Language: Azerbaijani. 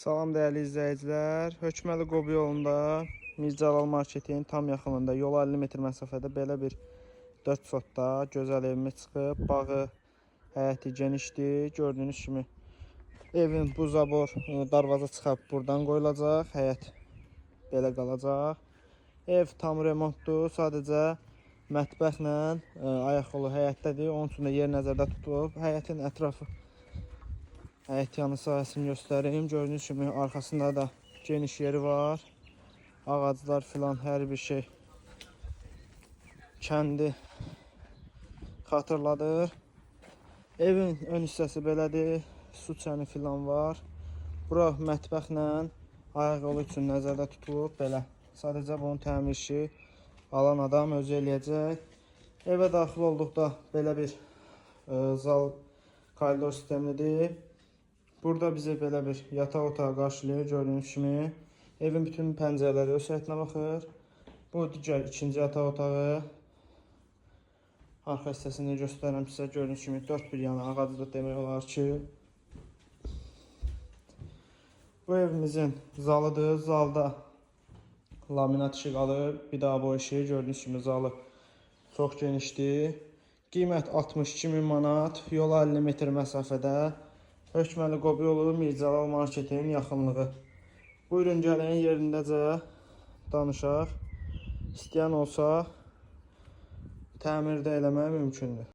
Salam dəyərli izləyicilər. Hökməli Qobu yolunda Mirzəcəlal marketin tam yaxınında yola 50 metr məsafədə belə bir 4 sotda gözəl evimiz çıxıb. Bağı, həyəti genişdir. Gördüyünüz kimi evin bu zabor darvaza çıxıb buradan qoyulacaq. Həyət belə qalacaq. Ev tam remontdur. Sadəcə mətbəxlə ayaq yolu həyətdədir. Onun üçün də yer nəzərdə tutulub. Həyətin ətrafı həyət yanı sahəsini göstərim. Gördüyünüz kimi arxasında da geniş yeri var. Ağaclar filan hər bir şey kəndi xatırladır. Evin ön hissəsi belədir. Su çəni filan var. Bura mətbəxlə ayaq yolu üçün nəzərdə tutulub. Belə. Sadəcə bunun təmir işi alan adam özü eləyəcək. Evə daxil olduqda belə bir zal koridor sistemlidir. Burada bizi belə bir yataq otağı qarşılayır, gördüyünüz kimi. Evin bütün pəncərələri öz səthına baxır. Bu digər ikinci yataq otağı. Arxa hissəsini göstərirəm sizə. Gördüyünüz kimi 4 bir yana ağacdır demək olar ki. Bu evimizin zalıdır. Zalda laminat işi qalıb. Bir daha bu işi gördüyünüz kimi zalı çox genişdir. Qiymət 62.000 manat. Yola 50 metr məsafədə. Hökməli Qobu yolu Mirzəcəlal marketin yaxınlığı. Buyurun gəlin yerindəcə danışaq. İstəyən olsa təmirdə eləmək mümkündür.